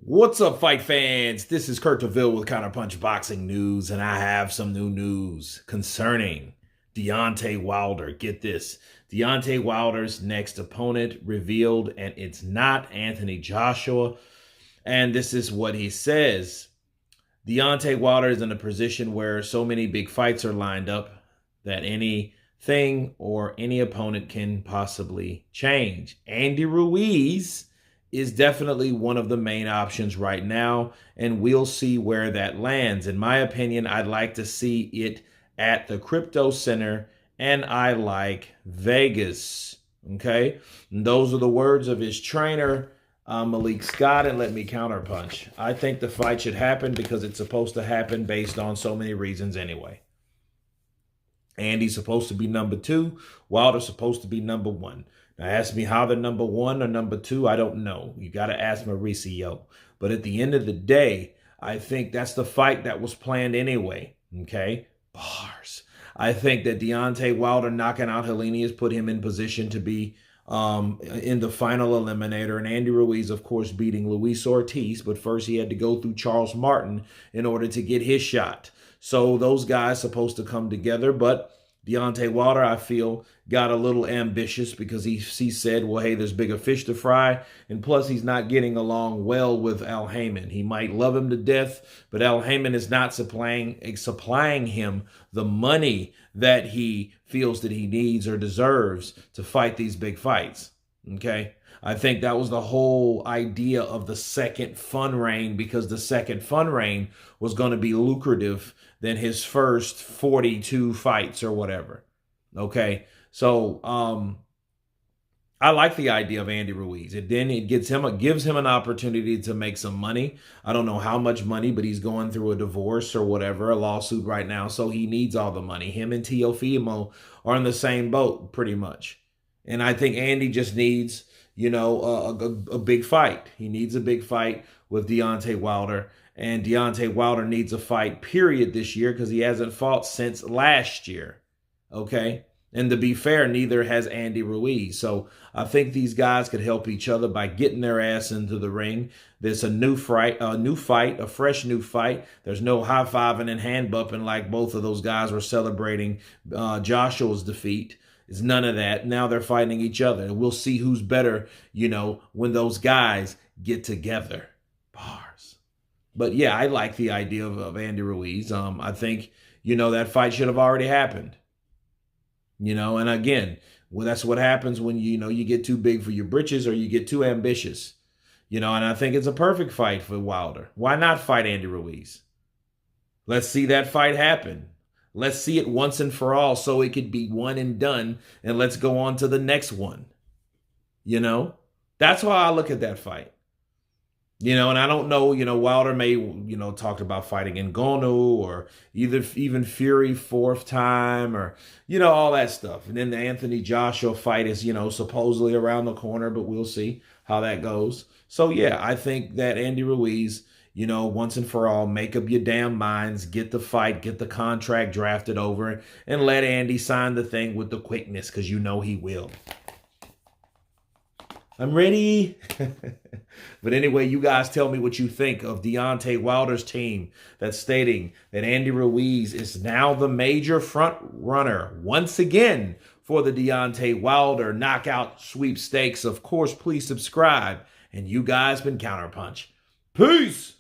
What's up, fight fans? This is Kurt DeVille with Counterpunch Boxing News, and I have some new news concerning Deontay Wilder. Get this. Deontay Wilder's next opponent revealed, and it's not Anthony Joshua. And this is what he says. Deontay Wilder is in a position where so many big fights are lined up that anything or any opponent can possibly change. Andy Ruiz is definitely one of the main options right now, and we'll see where that lands. In my opinion, I'd like to see it at the Crypto Center, and I like Vegas. Okay? And those are the words of his trainer, Malik Scott, and let me counterpunch. I think the fight should happen because it's supposed to happen based on so many reasons anyway. Andy's supposed to be number 2. Wilder's supposed to be number 1. Now, ask me how they're number 1 or number 2. I don't know. You got to ask Mauricio. But at the end of the day, I think that's the fight that was planned anyway. Okay? Bars. I think that Deontay Wilder knocking out Helene has put him in position to be in the final eliminator. And Andy Ruiz, of course, beating Luis Ortiz. But first he had to go through Charles Martin in order to get his shot. So those guys supposed to come together. But Deontay Wilder, I feel, got a little ambitious because he said, well, hey, there's bigger fish to fry. And plus, he's not getting along well with Al Haymon. He might love him to death, but Al Haymon is not supplying him the money that he feels that he needs or deserves to fight these big fights. Okay? I think that was the whole idea of the second fun reign, because the second fun reign was going to be lucrative than his first 42 fights or whatever. Okay, so I like the idea of Andy Ruiz. It gives him an opportunity to make some money. I don't know how much money, but he's going through a divorce or whatever, a lawsuit right now, so he needs all the money. Him and Teofimo are in the same boat pretty much, and I think Andy just needs, you know, a big fight. He needs a big fight with Deontay Wilder. And Deontay Wilder needs a fight, period, this year because he hasn't fought since last year. Okay? And to be fair, neither has Andy Ruiz. So I think these guys could help each other by getting their ass into the ring. There's a new fight, a fresh new fight. There's no high-fiving and hand-bumping like both of those guys were celebrating Joshua's defeat. It's none of that. Now they're fighting each other. And we'll see who's better, you know, when those guys get together. Bars. But yeah, I like the idea of Andy Ruiz. I think, you know, that fight should have already happened. You know, and again, well, that's what happens when, you know, you get too big for your britches or you get too ambitious. You know, and I think it's a perfect fight for Wilder. Why not fight Andy Ruiz? Let's see that fight happen. Let's see it once and for all so it could be one and done, and let's go on to the next one. You know, that's how I look at that fight. You know, and I don't know, you know, Wilder may, you know, talked about fighting Ngannou or even Fury 4th time or, you know, all that stuff. And then the Anthony Joshua fight is, you know, supposedly around the corner, but we'll see how that goes. So, yeah, I think that Andy Ruiz, you know, once and for all, make up your damn minds, get the fight, get the contract drafted over, and let Andy sign the thing with the quickness, because you know he will. I'm ready. But anyway, you guys tell me what you think of Deontay Wilder's team that's stating that Andy Ruiz is now the major front runner once again for the Deontay Wilder knockout sweepstakes. Of course, please subscribe. And you guys been Counterpunch. Peace.